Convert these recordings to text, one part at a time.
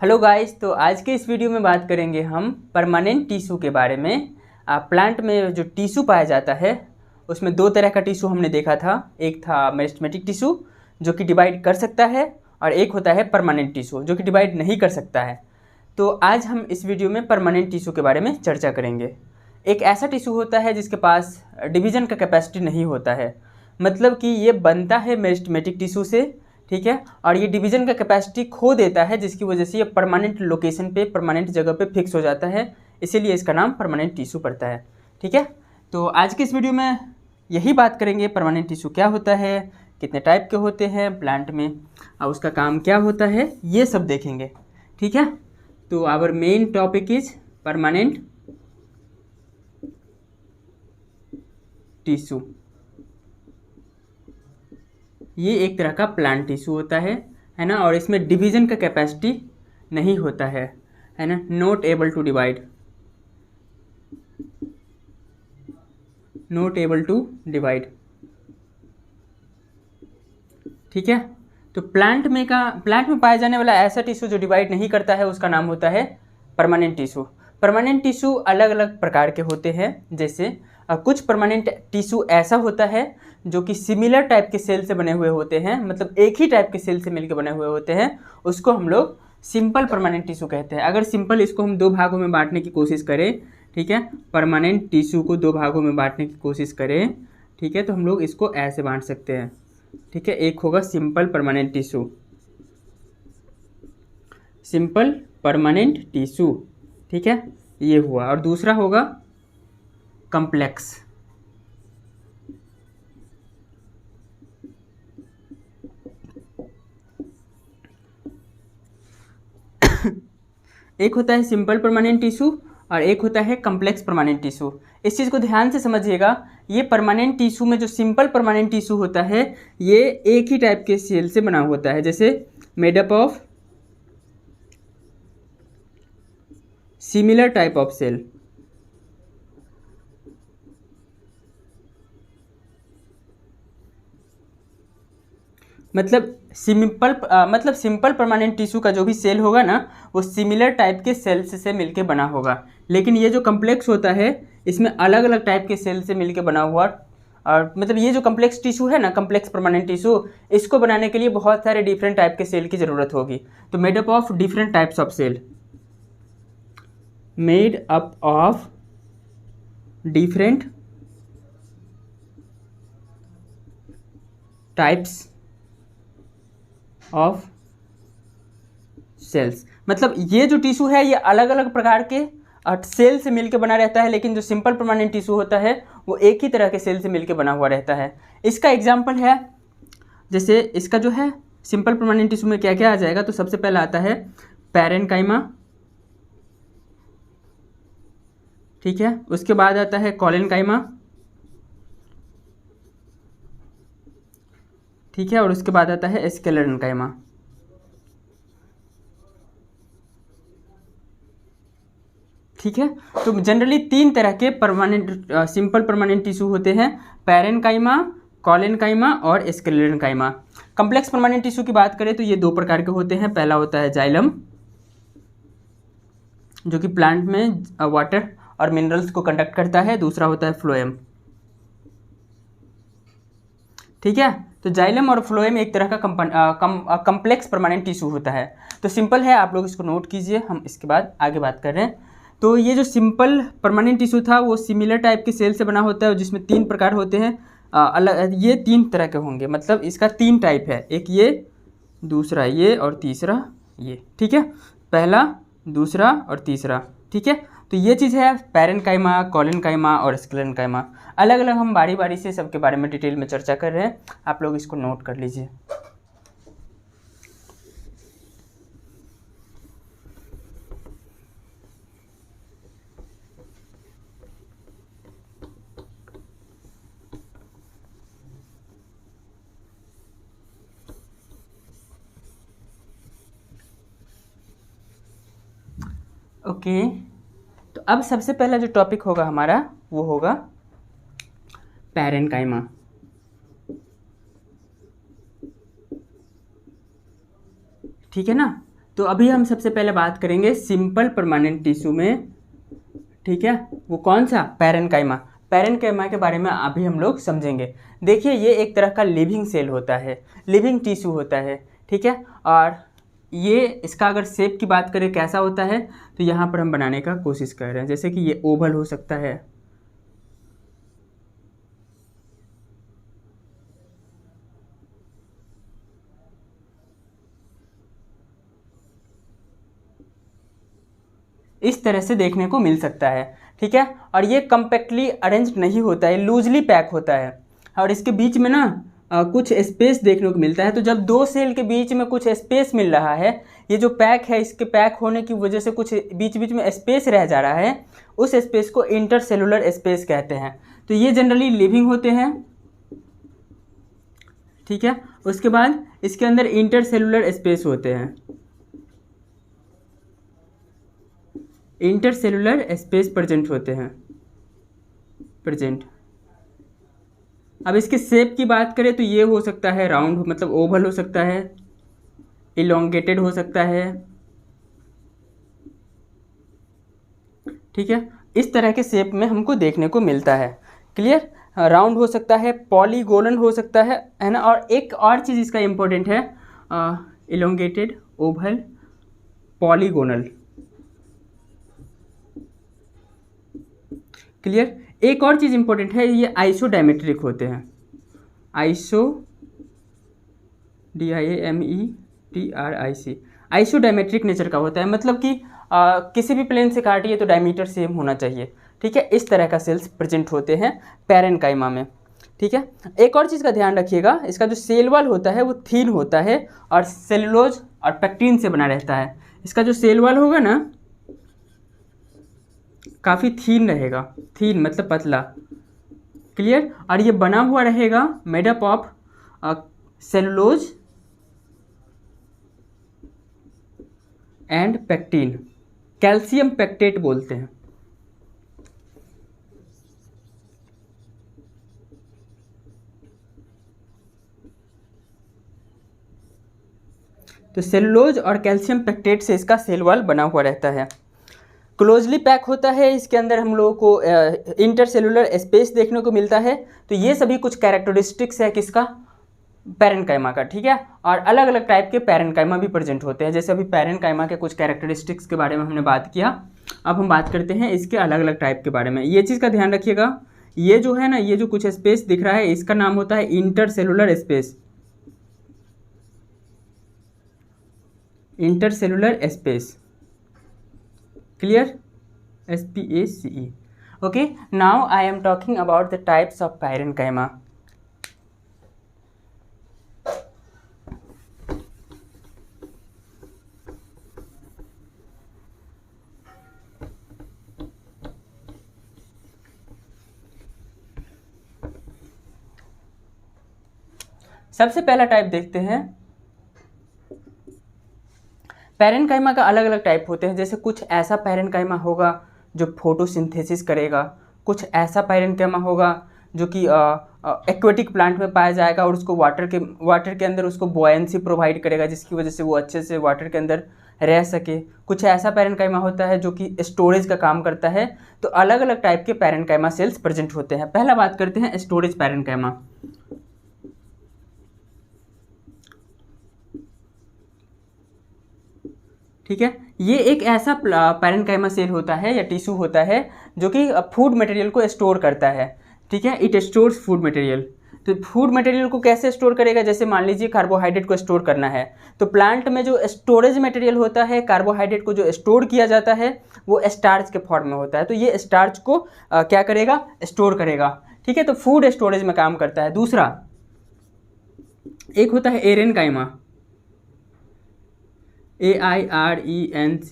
Hello guys, तो आज के इस वीडियो में बात करेंगे हम परमानेंट टिश्यू के बारे में। प्लांट में जो टिश्यू पाया जाता है उसमें दो तरह का टिश्यू हमने देखा था। एक था मेरिस्टेमेटिक टिश्यू जो कि डिवाइड कर सकता है, और एक होता है परमानेंट टिश्यू जो कि डिवाइड नहीं कर सकता है। तो आज हम इस वीडियो में परमानेंट टिश्यू के बारे में चर्चा करेंगे। एक ऐसा टिश्यू होता है जिसके पास डिवीज़न का कैपेसिटी नहीं होता है, मतलब कि ये बनता है मेरिस्टेमेटिक टिश्यू से, ठीक है, और ये डिवीज़न का कैपेसिटी खो देता है, जिसकी वजह से ये परमानेंट लोकेशन पे, परमानेंट जगह पे फिक्स हो जाता है, इसीलिए इसका नाम परमानेंट टिश्यू पड़ता है। ठीक है, तो आज के इस वीडियो में यही बात करेंगे परमानेंट टिश्यू क्या होता है, कितने टाइप के होते हैं प्लांट में, और उसका काम क्या होता है, ये सब देखेंगे। ठीक है, तो our main topic is permanent tissue. ये एक तरह का प्लांट टिश्यू होता है ना, और इसमें डिवीज़न का कैपेसिटी नहीं होता है ना, not able to divide, not able to divide. ठीक है, तो प्लांट में पाया जाने वाला ऐसा टिश्यू जो डिवाइड नहीं करता है उसका नाम होता है परमानेंट टिश्यू। परमानेंट टिश्यू अलग अलग प्रकार के होते हैं, जैसे कुछ परमानेंट टिश्यू ऐसा होता है जो कि सिमिलर टाइप के सेल से बने हुए होते हैं, मतलब एक ही टाइप के सेल से मिलकर बने हुए होते हैं, उसको हम लोग सिंपल परमानेंट टिश्यू कहते हैं। अगर सिंपल इसको हम दो भागों में बांटने की कोशिश करें, ठीक है, परमानेंट टिश्यू को दो भागों में बांटने की कोशिश करें, ठीक है, तो हम लोग इसको ऐसे बांट सकते हैं। ठीक है, एक होगा simple permanent tissue, simple permanent tissue, ठीक है, ये हुआ, और दूसरा होगा कम्प्लेक्स। एक होता है सिंपल परमानेंट टिश्यू और एक होता है कम्प्लेक्स परमानेंट टिश्यू। इस चीज़ को ध्यान से समझिएगा। ये परमानेंट टिश्यू में जो सिंपल परमानेंट टिश्यू होता है ये एक ही टाइप के सेल से बना होता है, जैसे made up of similar type of cell. मतलब सिंपल परमानेंट टिश्यू का जो भी सेल होगा ना वो सिमिलर टाइप के सेल्स से मिलके बना होगा। लेकिन ये जो कम्प्लेक्स होता है इसमें अलग अलग टाइप के सेल से मिलके बना हुआ, और मतलब ये जो कम्प्लेक्स टिश्यू है ना, कम्प्लेक्स परमानेंट टिश्यू, इसको बनाने के लिए बहुत सारे डिफरेंट टाइप के सेल की ज़रूरत होगी। तो made up of different types of cell, made up of different types of cells. मतलब ये जो टिश्यू है ये अलग अलग प्रकार के सेल से मिलकर बना रहता है, लेकिन जो सिंपल परमानेंट टिश्यू होता है वो एक ही तरह के सेल से मिलकर बना हुआ रहता है। इसका एग्जांपल है, जैसे इसका जो है सिंपल परमानेंट टिश्यू में क्या क्या आ जाएगा, तो सबसे पहला आता है पैरेनकाइमा, ठीक है, उसके बाद आता है कॉलेनकाइमा, ठीक है, और उसके बाद आता है स्क्लेरेनकाइमा। ठीक है, तो जनरली तीन तरह के सिंपल परमानेंट टिश्यू होते हैं, पैरेनकाइमा, कॉलेनकाइमा और स्क्लेरेनकाइमा। कम्प्लेक्स परमानेंट टिश्यू की बात करें तो ये दो प्रकार के होते हैं। पहला होता है जाइलम, जो कि प्लांट में वाटर और मिनरल्स को कंडक्ट करता है। दूसरा होता है फ्लोएम। ठीक है, तो जाइलम और फ्लोएम एक तरह का कम्प्लेक्स परमानेंट टिश्यू होता है। तो सिंपल है, आप लोग इसको नोट कीजिए, हम इसके बाद आगे बात कर रहे हैं। तो ये जो सिंपल परमानेंट टिश्यू था वो सिमिलर टाइप के सेल से बना होता है, जिसमें तीन प्रकार होते हैं। अलग ये तीन तरह के होंगे, मतलब इसका तीन टाइप है, एक ये, दूसरा ये, और तीसरा ये। ठीक है, पहला, दूसरा और तीसरा। ठीक है, तो ये चीज़ है पैरेनकाइमा, कॉलेनकाइमा और स्क्लेरेनकाइमा। अलग अलग हम बारी बारी से सबके बारे में डिटेल में चर्चा कर रहे हैं, आप लोग इसको नोट कर लीजिए। ओके, तो अब सबसे पहला जो टॉपिक होगा हमारा वो होगा पैरेनकाइमा। ठीक है ना, तो अभी हम सबसे पहले बात करेंगे सिंपल परमानेंट टिश्यू में, ठीक है। वो कौन सा? पैरेन्काइमा। पैरेन्काइमा के बारे में अभी हम लोग समझेंगे। देखिए ये एक तरह का लिविंग सेल होता है, लिविंग टिश्यू होता है, ठीक है। और ये इसका अगर शेप की बात करें कैसा होता है, तो यहाँ पर हम बनाने का कोशिश कर रहे हैं। जैसे कि ये ओवल हो सकता है, इस तरह से देखने को मिल सकता है, ठीक है। और ये कम्पैक्टली अरेंज नहीं होता है, लूजली पैक होता है और इसके बीच में ना कुछ स्पेस देखने को मिलता है। तो जब दो सेल के बीच में कुछ स्पेस मिल रहा है, ये जो पैक है इसके पैक होने की वजह से कुछ बीच बीच में स्पेस रह जा रहा है, उस स्पेस को इंटरसेलुलर स्पेस कहते हैं। तो ये जनरली लिविंग होते हैं, ठीक है। उसके बाद इसके अंदर इंटरसेलुलर स्पेस होते हैं, इंटरसेलुलर स्पेस प्रेजेंट होते हैं, प्रेजेंट। अब इसके शेप की बात करें तो ये हो सकता है राउंड, मतलब ओवल हो सकता है, इलोंगेटेड हो सकता है, ठीक है। इस तरह के शेप में हमको देखने को मिलता है, क्लियर। राउंड हो सकता है, पॉलीगोनल हो सकता है ना। और एक और चीज़ इसका इम्पोर्टेंट है, इलोंगेटेड, ओवल, पॉलीगोनल, क्लियर। एक और चीज़ इंपॉर्टेंट है, ये आइसोडायमेट्रिक होते हैं, DIAMETRIC, आइसोडायमेट्रिक नेचर का होता है। मतलब कि किसी भी प्लेन से काटिए तो डायमीटर सेम होना चाहिए, ठीक है। इस तरह का सेल्स प्रेजेंट होते हैं पैरेन्काइमा में, ठीक है। एक और चीज़ का ध्यान रखिएगा, इसका जो सेल वॉल होता है वो थीन होता है और सेलुलोज और पेक्टिन से बना रहता है। इसका जो सेल वॉल होगा ना काफ़ी थीन रहेगा, थीन मतलब पतला, क्लियर। और ये बना हुआ रहेगा made up of cellulose and pectin, calcium pectate बोलते हैं। तो सेलुलोज और कैल्शियम पेक्टेट से इसका सेल वॉल बना हुआ रहता है, क्लोजली पैक होता है। इसके अंदर हम लोगों को इंटरसेलुलर स्पेस देखने को मिलता है। तो ये सभी कुछ कैरेक्टरिस्टिक्स है किसका? पैरेन्काइमा का, ठीक है। और अलग अलग टाइप के पैरेन्काइमा भी प्रेजेंट होते हैं। जैसे अभी पैरेन्काइमा के कुछ कैरेक्टरिस्टिक्स के बारे में हमने बात किया, अब हम बात करते हैं इसके अलग अलग टाइप के बारे में। ये चीज़ का ध्यान रखिएगा, ये जो है ना, ये जो कुछ स्पेस दिख रहा है इसका नाम होता है intercellular space, intercellular space, clear, SPACE, okay. Now I am talking about the types of parenchyma. सबसे पहला टाइप देखते हैं। पैरेन्काइमा का अलग अलग टाइप होते हैं। जैसे कुछ ऐसा पैरेन्काइमा होगा जो फोटोसिंथेसिस करेगा, कुछ ऐसा पैरेन्काइमा होगा जो कि एक्वेटिक प्लांट में पाया जाएगा और उसको वाटर के अंदर उसको बॉयंसी प्रोवाइड करेगा, जिसकी वजह से वो अच्छे से वाटर के अंदर रह सके। कुछ ऐसा पैरेन्काइमा होता है जो कि स्टोरेज का काम करता है। तो अलग अलग टाइप के पैरेन्काइमा सेल्स प्रेजेंट होते हैं। पहला बात करते हैं स्टोरेज पैरेन्काइमा। ठीक है, ये एक ऐसा पैरेन्काइमा सेल होता है या टिश्यू होता है जो कि फूड मटेरियल को स्टोर करता है, ठीक है। It stores food material. तो फूड मटेरियल को कैसे स्टोर करेगा? जैसे मान लीजिए कार्बोहाइड्रेट को स्टोर करना है, तो प्लांट में जो स्टोरेज मटेरियल होता है, कार्बोहाइड्रेट को जो स्टोर किया जाता है वो स्टार्च के फॉर्म में होता है। तो ये स्टार्च को क्या करेगा? स्टोर करेगा, ठीक है। तो फूड स्टोरेज में काम करता है। दूसरा एक होता है एरेनकाइमा, AIRENCH,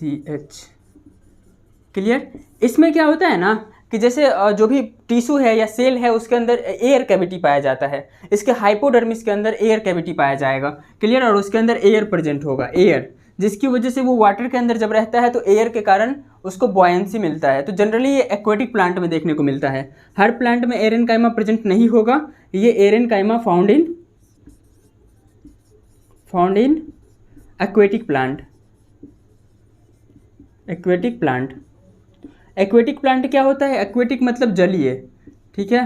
क्लियर। इसमें क्या होता है ना कि जैसे जो भी टिश्यू है या सेल है उसके अंदर एयर कैविटी पाया जाता है। इसके हाइपोडर्मिस के अंदर एयर कैविटी पाया जाएगा, क्लियर। और उसके अंदर एयर प्रेजेंट होगा, एयर, जिसकी वजह से वो वाटर के अंदर जब रहता है तो एयर के कारण उसको बॉयंसी मिलता है। तो जनरली ये एक्वेटिक प्लांट में देखने को मिलता है। हर प्लांट में एरेनकाइमा प्रेजेंट नहीं होगा। ये aerenchyma found in aquatic plant, aquatic plant, aquatic plant क्या होता है? एक्वेटिक मतलब जलीय, ठीक है,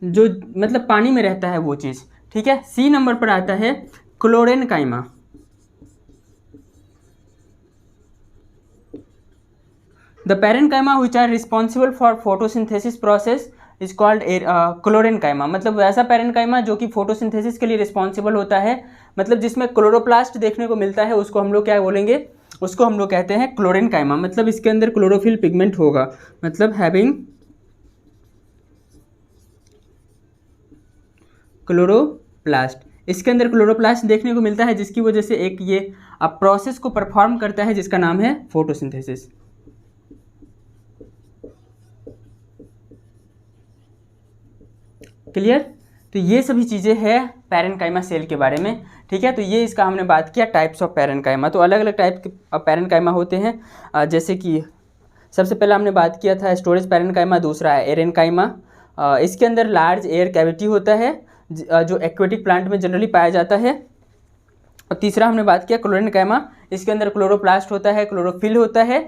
जो मतलब पानी में रहता है वो चीज़, ठीक है। सी नंबर पर आता है chlorenchyma. The parenchyma which are responsible for photosynthesis process is called chlorenchyma. मतलब वैसा पैरेनकाइमा जो कि फोटोसिंथेसिस के लिए रिस्पॉन्सिबल होता है, मतलब जिसमें क्लोरोप्लास्ट देखने को मिलता है, उसको हम लोग क्या बोलेंगे? उसको हम लोग कहते हैं क्लोरेनकाइमा। मतलब इसके अंदर क्लोरोफिल पिगमेंट होगा, मतलब हैविंग क्लोरोप्लास्ट। इसके अंदर क्लोरोप्लास्ट देखने को मिलता है, जिसकी वजह से एक ये प्रोसेस को परफॉर्म करता है जिसका नाम है फोटोसिंथेसिस। क्लियर? तो ये सभी चीज़ें हैं पैरेनकाइमा सेल के बारे में, ठीक है। तो ये इसका हमने बात किया टाइप्स ऑफ पैरेनकाइमा। तो अलग अलग टाइप के पैरेनकाइमा होते हैं, जैसे कि सबसे पहले हमने बात किया था स्टोरेज पैरेनकाइमा, दूसरा है एरेनकाइमा। इसके अंदर लार्ज एयर कैविटी होता है, जो एक्वेटिक प्लांट में जनरली पाया जाता है। और तीसरा हमने बात किया क्लोरेनकाइमा, इसके अंदर क्लोरोप्लास्ट होता है, क्लोरोफिल होता है,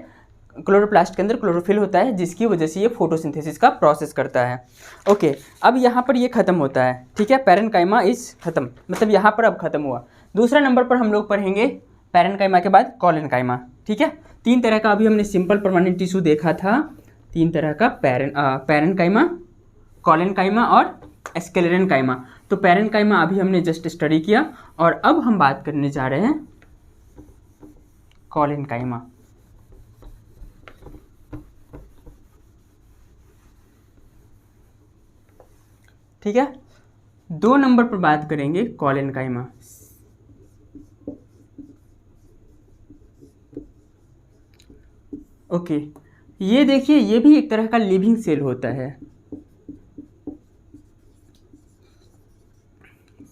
क्लोरोप्लास्ट के अंदर क्लोरोफिल होता है, जिसकी वजह से ये फोटोसिंथेसिस का प्रोसेस करता है। ओके, अब यहाँ पर ये खत्म होता है, ठीक है, पैरेनकाइमा इज खत्म, मतलब यहाँ पर अब खत्म हुआ। दूसरा नंबर पर हम लोग पढ़ेंगे पैरेनकाइमा के बाद कॉलेनकाइमा, ठीक है। तीन तरह का अभी हमने सिंपल परमानेंट टिश्यू देखा था, तीन तरह का पैरेनकाइमा, कॉलेनकाइमा और स्क्लेरेनकाइमा। तो पैरेनकाइमा अभी हमने जस्ट स्टडी किया, और अब हम बात करने जा रहे हैं कॉलेनकाइमा। ठीक है, दो नंबर पर बात करेंगे कॉलेनकाइमा। ओके, ये देखिए, ये भी एक तरह का लिविंग सेल होता है।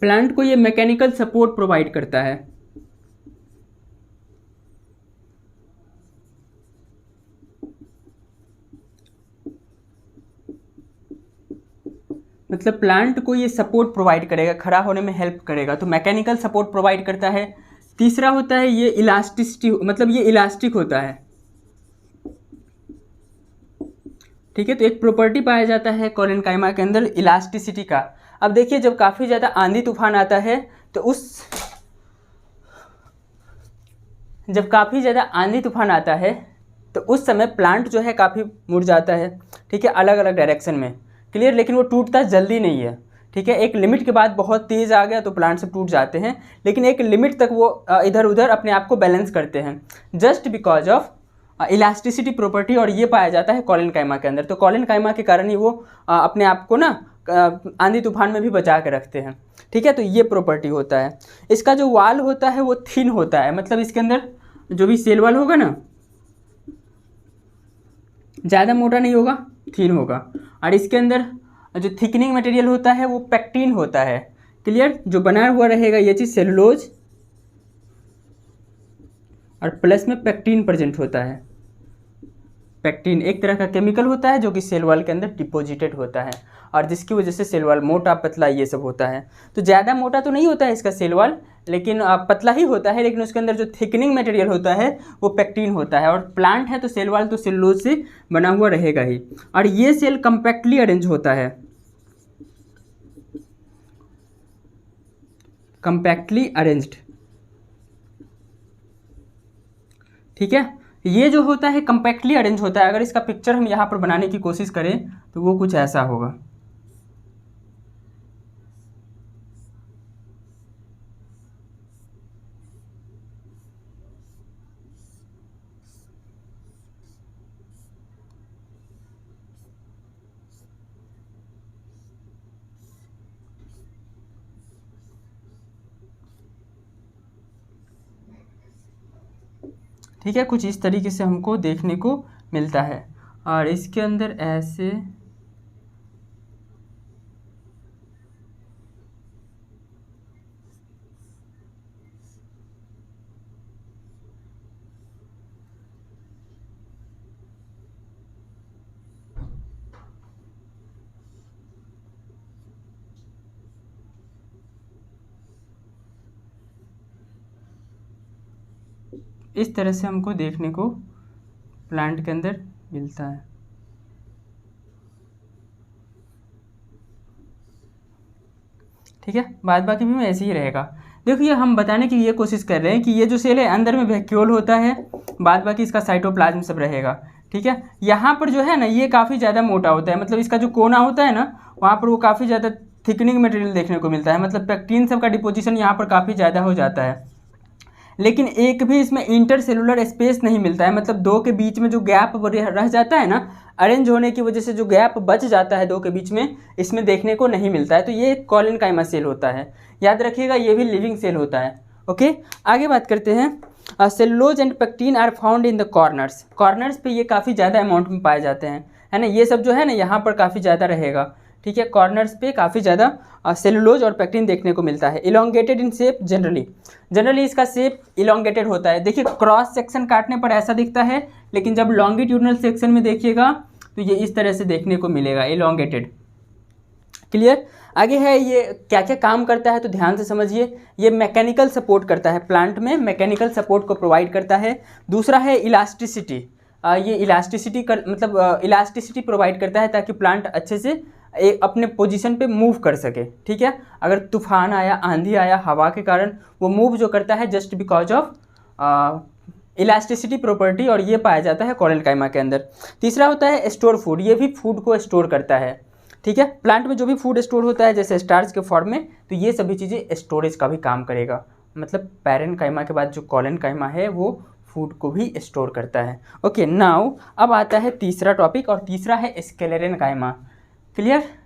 प्लांट को ये मैकेनिकल सपोर्ट प्रोवाइड करता है। मतलब प्लांट को ये सपोर्ट प्रोवाइड करेगा, खड़ा होने में हेल्प करेगा, तो मैकेनिकल सपोर्ट प्रोवाइड करता है। तीसरा होता है ये इलास्टिसिटी, मतलब ये इलास्टिक होता है, ठीक है। तो एक प्रॉपर्टी पाया जाता है कॉलेनकाइमा के अंदर इलास्टिसिटी का। अब देखिए, जब काफ़ी ज़्यादा आंधी तूफान आता है तो जब काफ़ी ज़्यादा आंधी तूफान आता है तो उस समय प्लांट जो है काफ़ी मुड़ जाता है, ठीक है, अलग अलग डायरेक्शन में। क्लियर? लेकिन वो टूटता जल्दी नहीं है, ठीक है। एक लिमिट के बाद बहुत तेज़ आ गया तो प्लांट सब टूट जाते हैं, लेकिन एक लिमिट तक वो इधर उधर अपने आप को बैलेंस करते हैं, just because of elasticity property. और ये पाया जाता है कॉलेनकाइमा के अंदर। तो कॉलेनकाइमा के कारण ही वो अपने आप को ना आंधी तूफान में भी बचा के रखते हैं, ठीक है। तो ये प्रॉपर्टी होता है। इसका जो वाल होता है वो थिन होता है, मतलब इसके अंदर जो भी सेल वाल होगा ना, ज़्यादा मोटा नहीं होगा, थिन होगा। और इसके अंदर जो थिकनिंग मटेरियल होता है वो पेक्टिन होता है। क्लियर? जो बना हुआ रहेगा ये चीज़ सेलुलोज, और प्लस में पेक्टिन प्रेजेंट होता है। पेक्टिन एक तरह का केमिकल होता है जो कि सेल वॉल के अंदर डिपॉजिटेड होता है, और जिसकी वजह से सेल वॉल मोटा पतला ये सब होता है। तो ज़्यादा मोटा तो नहीं होता है इसका सेल वॉल, लेकिन पतला ही होता है, लेकिन उसके अंदर जो थिकनिंग मटेरियल होता है वो पेक्टिन होता है। और प्लांट है तो सेल वॉल तो सेलुलोज से बना हुआ रहेगा ही। और ये सेल कंपैक्टली अरेंज होता है, कंपैक्टली अरेंज्ड, ठीक है। ये जो होता है कंपैक्टली अरेंज होता है। अगर इसका पिक्चर हम यहाँ पर बनाने की कोशिश करें तो वो कुछ ऐसा होगा। ठीक है, कुछ इस तरीके से हमको देखने को मिलता है। और इसके अंदर ऐसे इस तरह से हमको देखने को प्लांट के अंदर मिलता है। ठीक है, बाद बाकी भी ऐसे ही रहेगा। देखिए हम बताने की ये कोशिश कर रहे हैं कि ये जो सेल है अंदर में वैक्यूल होता है, बाद बाकी इसका साइटोप्लाज्म सब रहेगा। ठीक है, यहाँ पर जो है ना ये काफ़ी ज़्यादा मोटा होता है, मतलब इसका जो कोना होता है ना वहाँ पर वो काफ़ी ज़्यादा थिकनिंग मटेरियल देखने को मिलता है, मतलब पेक्टिन सब का डिपोजिशन यहाँ पर काफ़ी ज़्यादा हो जाता है। लेकिन एक भी इसमें इंटरसेलुलर स्पेस नहीं मिलता है, मतलब दो के बीच में जो गैप रह जाता है ना, अरेंज होने की वजह से जो गैप बच जाता है दो के बीच में, इसमें देखने को नहीं मिलता है। तो ये कोलेनकाइमा सेल होता है, याद रखिएगा ये भी लिविंग सेल होता है। ओके, आगे बात करते हैं। Cellulose and pectin are found in the corners. Corners पे ये काफ़ी ज़्यादा अमाउंट में पाए जाते हैं, है ना, ये सब जो है ना यहाँ पर काफ़ी ज़्यादा रहेगा। ठीक है, कॉर्नर्स पे काफ़ी ज़्यादा सेलुलोज और पेक्टिन देखने को मिलता है। इलोंगेटेड इन शेप जनरली इसका शेप इलोंगेटेड होता है। देखिए क्रॉस सेक्शन काटने पर ऐसा दिखता है, लेकिन जब लॉन्गिट्यूडनल सेक्शन में देखिएगा तो ये इस तरह से देखने को मिलेगा, इलोंगेटेड। क्लियर। आगे है ये क्या क्या काम करता है तो ध्यान से समझिए। ये मैकेनिकल सपोर्ट करता है, प्लांट में मैकेनिकल सपोर्ट को प्रोवाइड करता है। दूसरा है इलास्टिसिटी, ये इलास्टिसिटी का मतलब इलास्टिसिटी प्रोवाइड करता है ताकि प्लांट अच्छे से अपने पोजीशन पे मूव कर सके। ठीक है, अगर तूफान आया, आंधी आया, हवा के कारण वो मूव जो करता है just because of elasticity property, और ये पाया जाता है कोलेनकाइमा के अंदर। तीसरा होता है स्टोर फूड, ये भी फूड को स्टोर करता है। ठीक है, प्लांट में जो भी फूड स्टोर होता है जैसे स्टार्च के फॉर्म में, तो ये सभी चीज़ें स्टोरेज का भी काम करेगा। मतलब पैरेनकाइमा के बाद जो कोलेनकाइमा है वो फूड को भी स्टोर करता है। ओके, नाउ अब आता है तीसरा टॉपिक, और तीसरा है स्क्लेरेनकाइमा। क्लियर।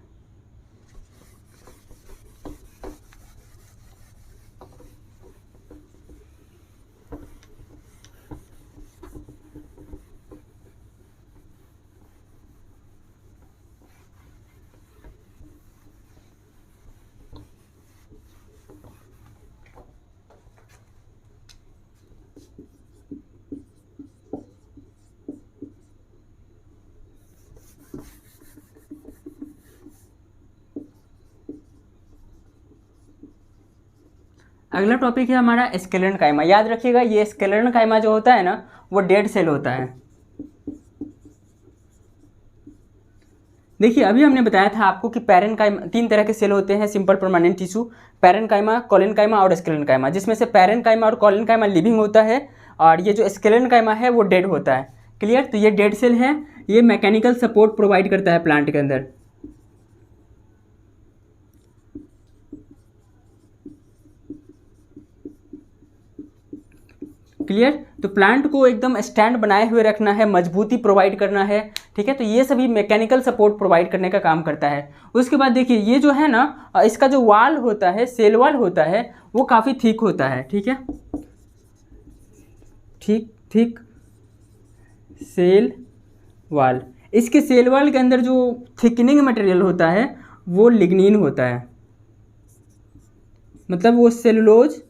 अगला टॉपिक है हमारा स्क्लेरेनकाइमा। याद रखिएगा ये स्क्लेरेनकाइमा जो होता है ना वो डेड सेल होता है। देखिए अभी हमने बताया था आपको कि पैरेनकाइमा, तीन तरह के सेल होते हैं simple permanent tissue, parenchyma, collenchyma और स्क्लेरेनकाइमा, जिसमें से पैरेनकाइमा और कोलेनकाइमा लिविंग होता है और ये जो स्क्लेरेनकाइमा है वो डेड होता है। क्लियर। तो ये डेड सेल है, ये मैकेनिकल सपोर्ट प्रोवाइड करता है प्लांट के अंदर। क्लियर। तो प्लांट को एकदम स्टैंड बनाए हुए रखना है, मजबूती प्रोवाइड करना है। ठीक है, तो ये सभी मैकेनिकल सपोर्ट प्रोवाइड करने का काम करता है। उसके बाद देखिए ये जो है ना, इसका जो वाल होता है, सेल वाल होता है, वो काफ़ी थिक होता है। ठीक है, थिक सेल वाल। इसके सेल वाल के अंदर जो थिकनिंग मटेरियल होता है वो लिग्निन होता है, मतलब वो सेलुलोज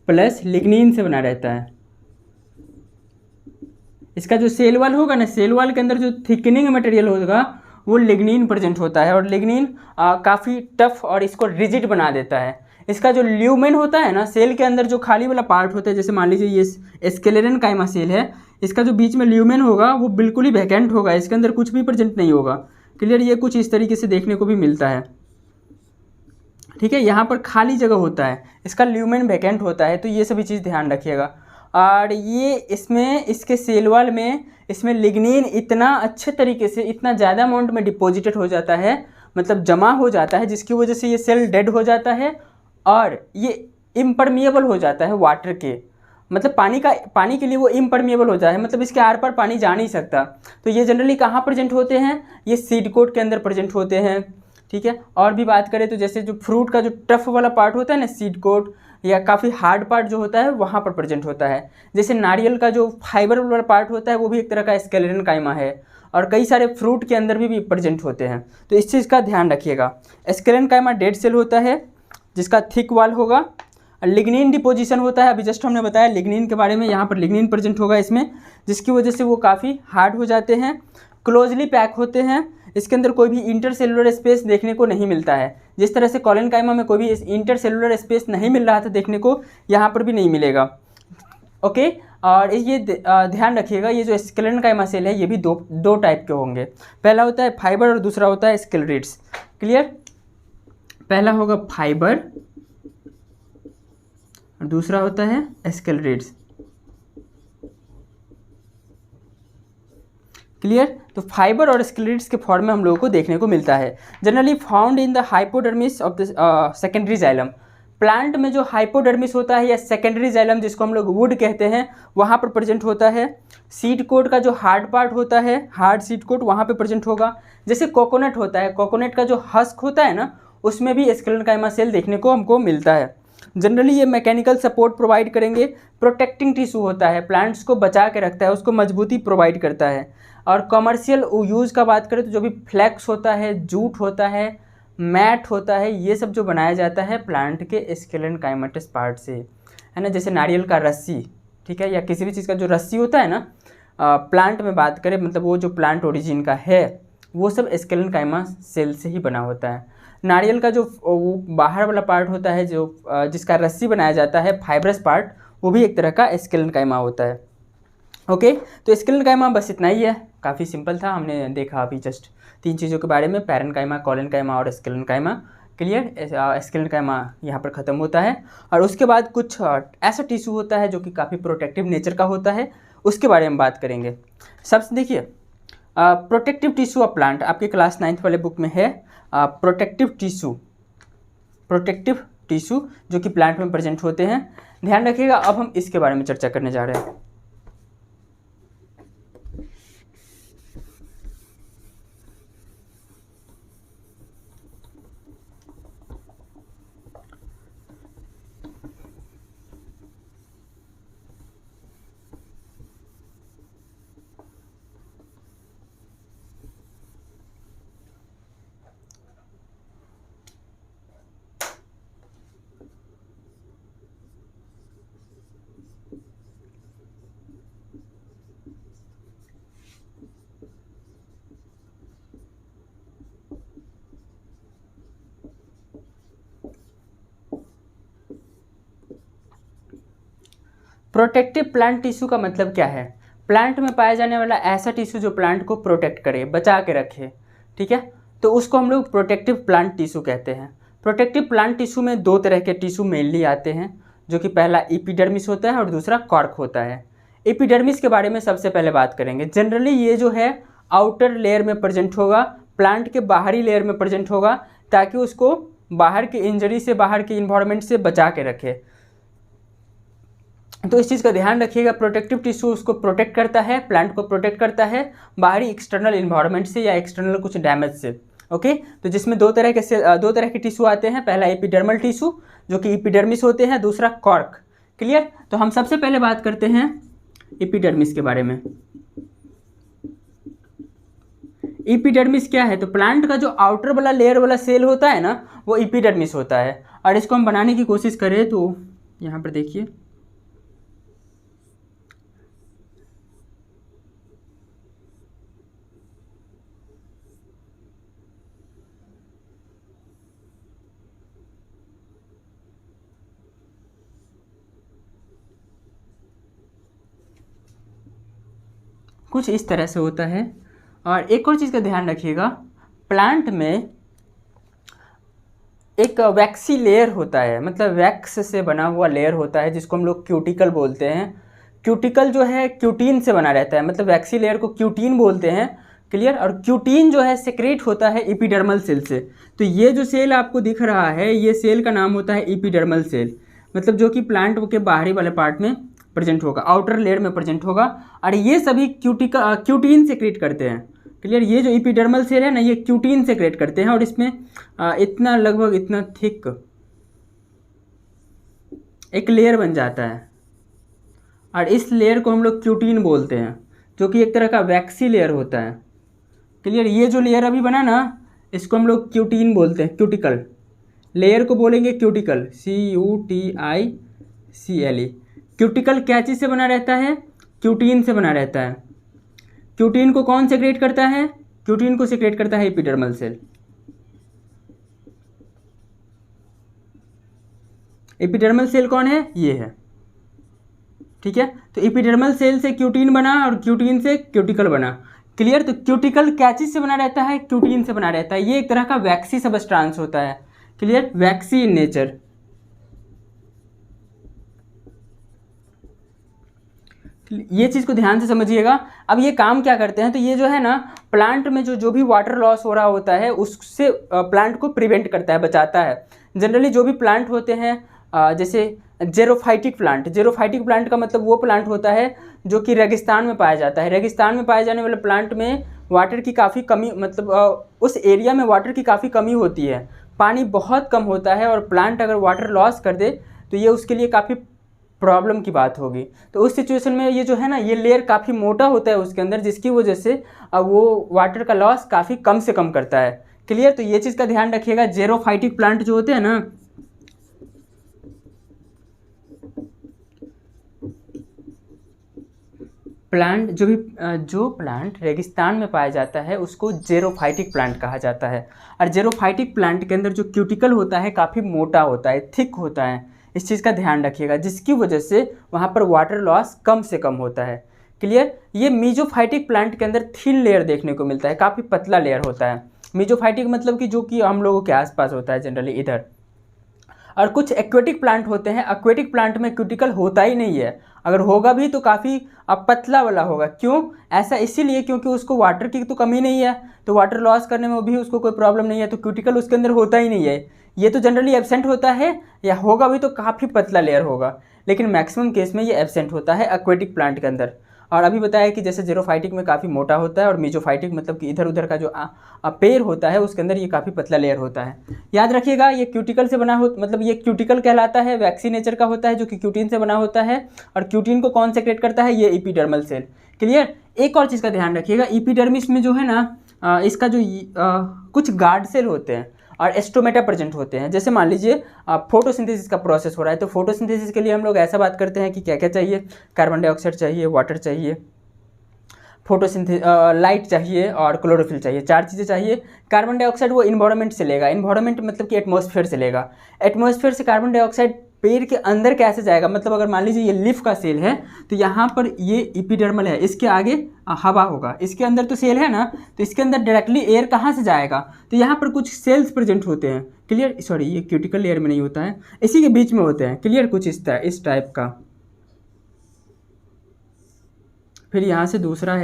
प्लस लिग्निन से बना रहता है। इसका जो सेल वाल होगा ना, सेल वाल के अंदर जो थिकनिंग मटेरियल होगा वो लिग्निन प्रेजेंट होता है, और लिग्निन काफ़ी टफ और इसको रिजिड बना देता है। इसका जो ल्यूमेन होता है ना, सेल के अंदर जो खाली वाला पार्ट होता है, जैसे मान लीजिए ये स्क्लेरेनकाइमा सेल है, इसका जो बीच में ल्यूमेन होगा वो बिल्कुल ही वैकेंट होगा, इसके अंदर कुछ भी प्रेजेंट नहीं होगा। क्लियर। ये कुछ इस तरीके से देखने को भी मिलता है। ठीक है, यहाँ पर खाली जगह होता है, इसका ल्यूमेन वैकेंट होता है। तो ये सभी चीज़ ध्यान रखिएगा। और ये इसमें इसके सेल वाल में इसमें लिग्निन इतना अच्छे तरीके से, इतना ज़्यादा अमाउंट में डिपॉजिटेड हो जाता है, मतलब जमा हो जाता है, जिसकी वजह से ये सेल डेड हो जाता है और ये इम्परमिएबल हो जाता है वाटर के, मतलब पानी के लिए वो इम्परमिएबल हो जाता है, मतलब इसके आर पार पानी जा नहीं सकता। तो ये जनरली कहाँ प्रेजेंट होते हैं, ये सीड कोट के अंदर प्रेजेंट होते हैं। ठीक है, और भी बात करें तो जैसे जो फ्रूट का जो टफ वाला पार्ट होता है ना, सीड कोट, या काफ़ी हार्ड पार्ट जो होता है वहाँ पर प्रेजेंट होता है। जैसे नारियल का जो फाइबर वाला पार्ट होता है वो भी एक तरह का स्क्लेरेनकाइमा है, और कई सारे फ्रूट के अंदर भी प्रेजेंट होते हैं। तो इस चीज़ का ध्यान रखिएगा। स्क्लेरेनकाइमा डेड सेल होता है जिसका थिक वाल होगा। लिग्निन डिपोजिशन होता है, अभी जस्ट हमने बताया लिग्निन के बारे में, यहाँ पर लिग्निन प्रेजेंट होगा इसमें, जिसकी वजह से वो काफ़ी हार्ड हो जाते हैं, क्लोजली पैक होते हैं। इसके अंदर कोई भी इंटरसेलुलर स्पेस देखने को नहीं मिलता है। जिस तरह से कोलेनकाइमा में कोई भी इंटरसेलुलर स्पेस नहीं मिल रहा था देखने को, यहाँ पर भी नहीं मिलेगा। ओके, और ये ध्यान रखिएगा, ये जो स्क्लेरेनकाइमा सेल है ये भी दो टाइप के होंगे। पहला होता है फाइबर और दूसरा होता है स्क्लेरेट्स। क्लियर? पहला होगा फाइबर और दूसरा होता है स्क्लेरेट्स। क्लियर? तो फाइबर और स्क्लेरेट्स के फॉर्म में हम लोगों को देखने को मिलता है। Generally found in the hypodermis of the secondary xylem. Plant में जो हाइपोडर्मिस होता है या सेकेंडरी जाइलम जिसको हम लोग वुड कहते हैं, वहाँ पर प्रेजेंट होता है। सीड कोट का जो हार्ड पार्ट होता है, हार्ड सीड कोट, वहाँ पे प्रेजेंट होगा। जैसे कोकोनट होता है, कोकोनट का जो हस्क होता है ना, उसमें भी स्क्लेरेनकाइमा सेल देखने को हमको मिलता है। जनरली ये मैकेनिकल सपोर्ट प्रोवाइड करेंगे। प्रोटेक्टिंग टिश्यू होता है, प्लांट्स को बचा के रखता है, उसको मजबूती प्रोवाइड करता है। और कमर्शियल यूज़ का बात करें तो जो भी फ्लैक्स होता है, जूट होता है, मैट होता है, ये सब जो बनाया जाता है प्लांट के स्क्लेरेनकाइमेटस पार्ट से, है ना। जैसे नारियल का रस्सी, ठीक है, या किसी भी चीज़ का जो रस्सी होता है ना, प्लांट में बात करें, मतलब वो जो प्लांट ओरिजिन का है वो सब स्क्लेरेनकाइमा सेल से ही बना होता है। नारियल का जो वो बाहर वाला पार्ट होता है, जो जिसका रस्सी बनाया जाता है, फाइब्रस पार्ट, वो भी एक तरह का स्क्लेरेनकाइमा होता है। ओके, तो स्क्लेरेनकाइमा बस इतना ही है, काफ़ी सिंपल था। हमने देखा अभी जस्ट 3 चीज़ों के बारे में, पैरेनकाइमा, कोलेनकाइमा और स्क्लेरेनकाइमा। क्लियर? स्क्लेरेनकाइमा यहाँ पर ख़त्म होता है। और उसके बाद कुछ ऐसा टिश्यू होता है जो कि काफ़ी प्रोटेक्टिव नेचर का होता है, उसके बारे में बात करेंगे। सबसे देखिए, प्रोटेक्टिव टिश्यू ऑफ प्लांट आपके क्लास 9th वाले बुक में है। प्रोटेक्टिव टिश्यू जो कि प्लांट में प्रेजेंट होते हैं। ध्यान रखिएगा, अब हम इसके बारे में चर्चा करने जा रहे हैं। प्रोटेक्टिव प्लांट टिश्यू का मतलब क्या है? प्लांट में पाया जाने वाला ऐसा टिश्यू जो प्लांट को प्रोटेक्ट करे, बचा के रखे, ठीक है, तो उसको हम लोग प्रोटेक्टिव प्लांट टिश्यू कहते हैं। प्रोटेक्टिव प्लांट टिश्यू में 2 तरह के टिश्यू मेनली आते हैं, जो कि पहला एपिडर्मिस होता है और दूसरा कॉर्क होता है। एपिडर्मिस के बारे में सबसे पहले बात करेंगे। जनरली ये जो है आउटर लेयर में प्रेजेंट होगा, प्लांट के बाहरी लेयर में प्रेजेंट होगा, ताकि उसको बाहर की इंजरी से, बाहर के इन्वायरमेंट से बचा के रखे। तो इस चीज़ का ध्यान रखिएगा, प्रोटेक्टिव टिश्यू उसको प्रोटेक्ट करता है, प्लांट को प्रोटेक्ट करता है बाहरी एक्सटर्नल इन्वायरमेंट से या एक्सटर्नल कुछ डैमेज से। ओके, तो जिसमें दो तरह के टिश्यू आते हैं। पहला एपिडर्मल टिश्यू जो कि एपिडर्मिस होते हैं, दूसरा कॉर्क। क्लियर? तो हम सबसे पहले बात करते हैं एपिडर्मिस के बारे में। एपिडर्मिस क्या है? तो प्लांट का जो आउटर वाला लेयर वाला सेल होता है ना, वो एपिडर्मिस होता है। और इसको हम बनाने की कोशिश करें तो यहाँ पर देखिए, कुछ इस तरह से होता है। और एक और चीज़ का ध्यान रखिएगा, प्लांट में एक वैक्सी लेयर होता है, मतलब वैक्स से बना हुआ लेयर होता है, जिसको हम लोग क्यूटिकल बोलते हैं। क्यूटिकल जो है क्यूटीन से बना रहता है, मतलब वैक्सी लेयर को क्यूटीन बोलते हैं। क्लियर? और क्यूटीन जो है सेक्रेट होता है एपिडर्मल सेल से। तो ये जो सेल आपको दिख रहा है, ये सेल का नाम होता है एपिडर्मल सेल, मतलब जो कि प्लांट के बाहरी वाले पार्ट में प्रेजेंट होगा, आउटर लेयर में प्रेजेंट होगा। और ये सभी क्यूटीन सेक्रेट करते हैं। क्लियर? ये जो एपिडर्मल सेल है ना, ये क्यूटीन सेक्रेट करते हैं। और इसमें इतना लगभग इतना थिक एक लेयर बन जाता है, और इस लेयर को हम लोग क्यूटीन बोलते हैं, जो कि एक तरह का वैक्सी लेयर होता है। क्लियर? ये जो लेयर अभी बना ना, इसको हम लोग क्यूटीन बोलते हैं, क्यूटिकल लेयर को बोलेंगे क्यूटिकल, CUTICLE। क्यूटिकल क्या चीज़ से बना रहता है? क्यूटीन से बना रहता है। क्यूटीन को कौन सेक्रेट करता है? क्यूटीन को सिक्रेट करता है एपिडर्मल सेल। एपिडर्मल सेल कौन है? ये है, ठीक है। तो एपिडर्मल सेल से क्यूटीन बना और क्यूटीन से क्यूटिकल बना। क्लियर? तो क्यूटिकल क्या चीज से बना रहता है? क्यूटीन से बना रहता है। ये एक तरह का वैक्सी सबस्टांस होता है। क्लियर? Vaccine in nature. ये चीज़ को ध्यान से समझिएगा। अब ये काम क्या करते हैं? तो ये जो है ना, प्लांट में जो भी वाटर लॉस हो रहा होता है उससे प्लांट को प्रिवेंट करता है, बचाता है। जनरली जो भी प्लांट होते हैं, जैसे जेरोफाइटिक प्लांट का मतलब वो प्लांट होता है जो कि रेगिस्तान में पाया जाता है। रेगिस्तान में पाए जाने वाले प्लांट में वाटर की काफ़ी कमी, मतलब उस एरिया में वाटर की काफ़ी कमी होती है, पानी बहुत कम होता है, और प्लांट अगर वाटर लॉस कर दे तो ये उसके लिए काफ़ी प्रॉब्लम की बात होगी। तो उस सिचुएशन में ये जो है ना, ये लेयर काफ़ी मोटा होता है उसके अंदर, जिसकी वजह से वो वाटर का लॉस काफ़ी कम से कम करता है। क्लियर? तो ये चीज़ का ध्यान रखिएगा। जेरोफाइटिक प्लांट जो होते हैं ना, प्लांट जो प्लांट रेगिस्तान में पाया जाता है उसको जेरोफाइटिक प्लांट कहा जाता है। और जेरोफाइटिक प्लांट के अंदर जो क्यूटिकल होता है काफ़ी मोटा होता है, थिक होता है। इस चीज़ का ध्यान रखिएगा, जिसकी वजह से वहाँ पर वाटर लॉस कम से कम होता है। क्लियर? ये मीजोफाइटिक प्लांट के अंदर थिन लेयर देखने को मिलता है, काफ़ी पतला लेयर होता है। मीजोफाइटिक मतलब कि जो कि हम लोगों के आसपास होता है जनरली इधर। और कुछ एक्वेटिक प्लांट होते हैं, एक्वेटिक प्लांट में क्यूटिकल होता ही नहीं है, अगर होगा भी तो काफ़ी पतला वाला होगा। क्यों ऐसा? इसीलिए क्योंकि उसको वाटर की तो कमी नहीं है, तो वाटर लॉस करने में भी उसको कोई प्रॉब्लम नहीं है, तो क्यूटिकल उसके अंदर होता ही नहीं है। ये तो जनरली एब्सेंट होता है, या होगा भी तो काफ़ी पतला लेयर होगा, लेकिन मैक्सिमम केस में ये एब्सेंट होता है एक्वेटिक प्लांट के अंदर। और अभी बताया कि जैसे जेरोफाइटिक में काफ़ी मोटा होता है, और मीजोफाइटिक मतलब कि इधर उधर का जो पेड़ होता है उसके अंदर ये काफ़ी पतला लेयर होता है। याद रखिएगा, ये क्यूटिकल से बना हो, मतलब ये क्यूटिकल कहलाता है, वैक्सी नेचर का होता है, जो कि क्यूटीन से बना होता है। और क्यूटीन को कौन सेक्रेट करता है? ये एपिडर्मल सेल। क्लियर? एक और चीज़ का ध्यान रखिएगा, एपिडर्मिस में जो है ना, इसका जो कुछ गार्ड सेल होते हैं और एस्टोमेटा प्रेजेंट होते हैं। जैसे मान लीजिए फोटोसिंथेसिस का प्रोसेस हो रहा है, तो फोटोसिंथेसिस के लिए हम लोग ऐसा बात करते हैं कि क्या क्या चाहिए? कार्बन डाइऑक्साइड चाहिए, वाटर चाहिए, लाइट चाहिए और क्लोरोफिल चाहिए। 4 चीज़ें चाहिए। कार्बन डाइऑक्साइड वो इन्वायरमेंट से लेगा, इन्वायरमेंट मतलब कि एटमॉस्फेयर से लेगा। एटमॉस्फेयर से कार्बन डाइऑक्साइड पेड़ के अंदर कैसे जाएगा? मतलब अगर मान लीजिए ये लीफ का सेल है, तो यहाँ पर ये एपिडर्मल है, इसके आगे हवा होगा, इसके अंदर तो सेल है ना, तो इसके अंदर डायरेक्टली एयर कहाँ से जाएगा? तो यहाँ पर कुछ सेल्स प्रेजेंट होते हैं। क्लियर? सॉरी, ये क्यूटिकल लेयर में नहीं होता है, इसी के बीच में होते हैं। क्लियर? कुछ इस टाइप का। फिर यहाँ से दूसरा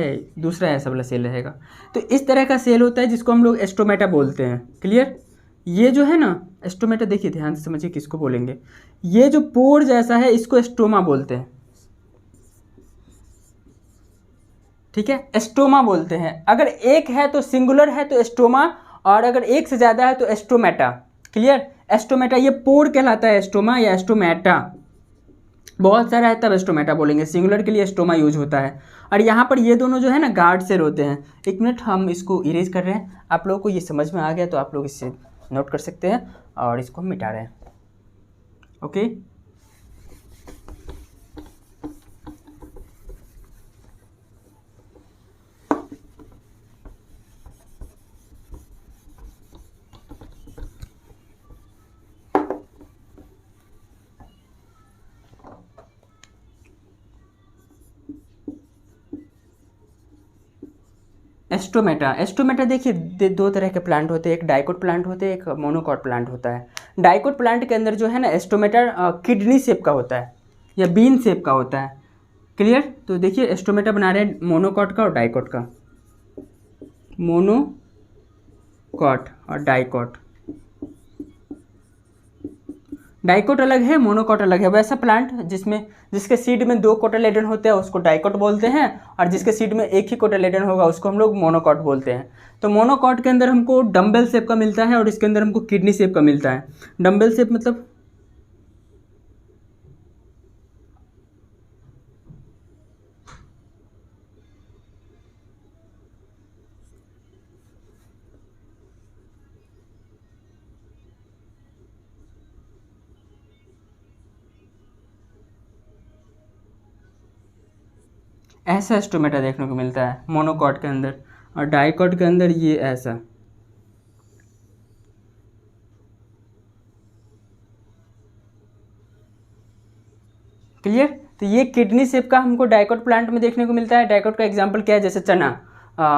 ऐसा वाला सेल रहेगा। तो इस तरह का सेल होता है जिसको हम लोग एस्टोमेटा बोलते हैं। क्लियर? ये जो है ना एस्टोमेटा, देखिए ध्यान से समझिए किसको बोलेंगे। ये जो पोर जैसा है इसको एस्टोमा बोलते हैं। ठीक है, एस्टोमा बोलते हैं। अगर एक है तो सिंगुलर है तो एस्टोमा, और अगर एक से ज़्यादा है तो एस्टोमेटा। क्लियर? एस्टोमेटा ये पोर कहलाता है, एस्टोमा या एस्टोमेटा। बहुत सारा है तब एस्टोमेटा बोलेंगे, सिंगुलर के लिए एस्टोमा यूज होता है। और यहाँ पर ये दोनों जो है ना गार्ड सेल होते हैं। एक मिनट, हम इसको इरेज कर रहे हैं। आप लोगों को ये समझ में आ गया तो आप लोग इससे नोट कर सकते हैं, और इसको हम मिटा रहे हैं। ओके, एस्टोमेटा देखिए दो तरह के प्लांट होते हैं, एक डाइकोट प्लांट होते हैं, एक मोनोकॉट प्लांट होता है। डाइकोट प्लांट के अंदर जो है ना एस्टोमेटा किडनी शेप का होता है या बीन शेप का होता है। क्लियर? तो देखिए एस्टोमेटा बना रहे हैं मोनोकॉट का और डाइकोट का। मोनोकॉट और डाइकोट, डाइकोट अलग है, मोनोकॉट अलग है। वैसा प्लांट जिसके सीड में 2 कोटालेडन होते हैं उसको डाइकोट बोलते हैं, और जिसके सीड में एक ही कोटालेडन होगा उसको हम लोग मोनोकॉट बोलते हैं। तो मोनोकॉट के अंदर हमको डम्बल शेप का मिलता है और इसके अंदर हमको किडनी शेप का मिलता है। डम्बल शेप मतलब ऐसा एस्टोमेटा देखने को मिलता है मोनोकॉट के अंदर। और डाइकॉट के अंदर ये ऐसा। क्लियर। तो ये किडनी शेप का हमको डाइकॉट प्लांट में देखने को मिलता है। डाइकॉट का एग्जांपल क्या है, जैसे चना,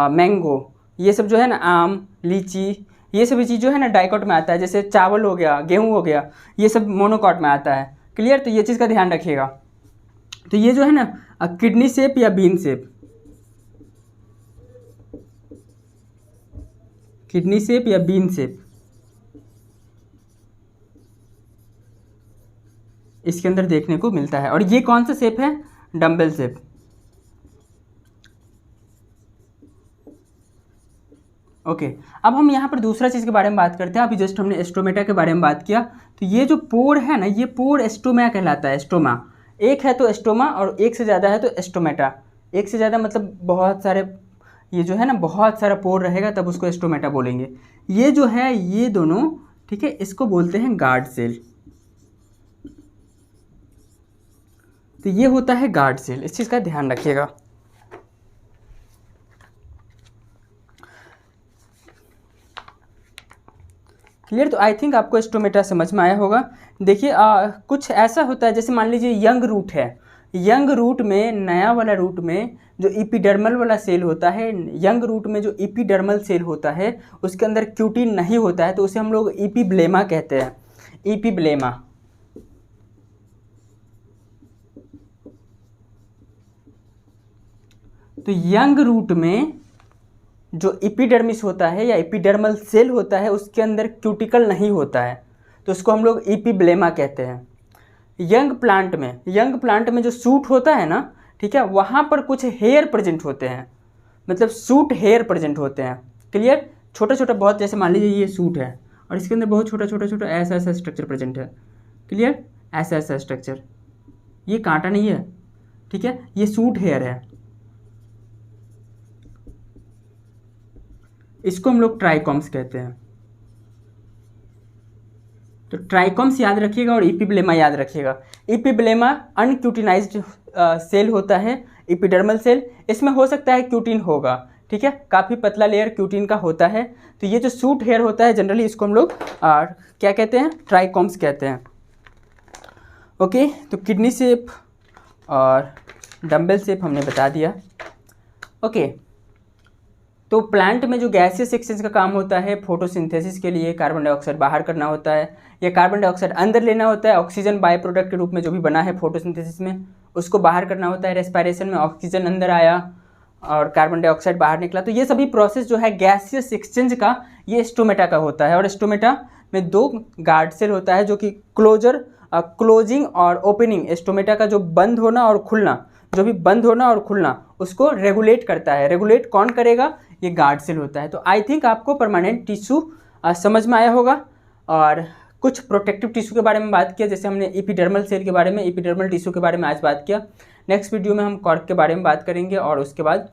मैंगो, ये सब जो है ना, आम, लीची, ये सभी चीज़ जो है ना डाइकॉट में आता है। जैसे चावल हो गया, गेहूँ हो गया, ये सब मोनोकॉट में आता है। क्लियर। तो ये चीज़ का ध्यान रखिएगा। तो ये जो है ना किडनी शेप या बीन शेप, किडनी शेप या बीन शेप, इसके अंदर देखने को मिलता है। और ये कौन सा शेप है, डम्बल शेप। ओके। अब हम यहाँ पर दूसरा चीज़ के बारे में बात करते हैं। अभी जस्ट हमने एस्टोमेटा के बारे में बात किया। तो ये जो पोर है ना, ये पोर एस्टोमा कहलाता है। एस्टोमा एक है तो एस्टोमा, और एक से ज़्यादा है तो एस्टोमेटा। एक से ज़्यादा मतलब बहुत सारे, ये जो है ना बहुत सारा पोर रहेगा तब उसको एस्टोमेटा बोलेंगे। ये जो है ये दोनों, ठीक है, इसको बोलते हैं गार्ड सेल। तो ये होता है गार्ड सेल, इस चीज़ का ध्यान रखिएगा। क्लियर। तो आई थिंक आपको एस्टोमेटा समझ में आया होगा। देखिए कुछ ऐसा होता है, जैसे मान लीजिए यंग रूट है। यंग रूट में, नया वाला रूट में जो इपीडर्मल वाला सेल होता है, यंग रूट में जो इपीडर्मल सेल होता है उसके अंदर क्यूटिन नहीं होता है, तो उसे हम लोग इपीब्लेमा कहते हैं। इपीब्लेमा। तो यंग रूट में जो इपीडर्मिस होता है या इपीडर्मल सेल होता है उसके अंदर क्यूटिकल नहीं होता है, तो उसको हम लोग इपीब्लेमा कहते हैं। यंग प्लांट में जो सूट होता है ना, ठीक है, वहाँ पर कुछ हेयर प्रेजेंट होते हैं, मतलब सूट हेयर प्रेजेंट होते हैं। क्लियर। छोटा छोटा बहुत, जैसे मान लीजिए ये सूट है और इसके अंदर बहुत छोटा छोटा ऐसा ऐसा स्ट्रक्चर प्रेजेंट है। क्लियर। ऐसा ऐसा स्ट्रक्चर, ये कांटा नहीं है, ठीक है, ये सूट हेयर है। इसको हम लोग ट्राइकॉम्स कहते हैं। तो ट्राइकॉम्स याद रखिएगा और इपीब्लेमा याद रखिएगा। इपीब्लेमा अनक्यूटिनाइज्ड सेल होता है, इपीडर्मल सेल। इसमें हो सकता है क्यूटिन होगा, ठीक है, काफ़ी पतला लेयर क्यूटिन का होता है। तो ये जो सूट हेयर होता है जनरली इसको हम लोग क्या कहते हैं, ट्राइकॉम्स कहते हैं। ओके। तो किडनी शेप और डम्बल शेप हमने बता दिया। ओके। तो प्लांट में जो गैसियस एक्सचेंज का काम होता है, फोटोसिंथेसिस के लिए कार्बन डाइऑक्साइड बाहर करना होता है या कार्बन डाइऑक्साइड अंदर लेना होता है। ऑक्सीजन बाय प्रोडक्ट के रूप में जो भी बना है फोटोसिंथेसिस में, उसको बाहर करना होता है। रेस्पिरेशन में ऑक्सीजन अंदर आया और कार्बन डाइऑक्साइड बाहर निकला। तो ये सभी प्रोसेस जो है गैसियस एक्सचेंज का, ये स्टोमेटा का होता है। और स्टोमेटा में दो गार्ड सेल होता है जो कि क्लोजिंग और ओपनिंग, स्टोमेटा का जो बंद होना और खुलना, जो भी बंद होना और खुलना उसको रेगुलेट करता है। रेगुलेट कौन करेगा, ये गार्ड सेल होता है। तो आई थिंक आपको परमानेंट टिश्यू समझ में आया होगा। और कुछ प्रोटेक्टिव टिश्यू के बारे में बात किया, जैसे हमने एपिडर्मल सेल के बारे में, एपिडर्मल टिश्यू के बारे में आज बात किया। नेक्स्ट वीडियो में हम कॉर्क के बारे में बात करेंगे और उसके बाद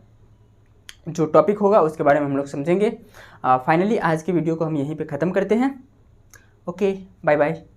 जो टॉपिक होगा उसके बारे में हम लोग समझेंगे। फाइनली आज की वीडियो को हम यहीं पे ख़त्म करते हैं। Okay, bye bye.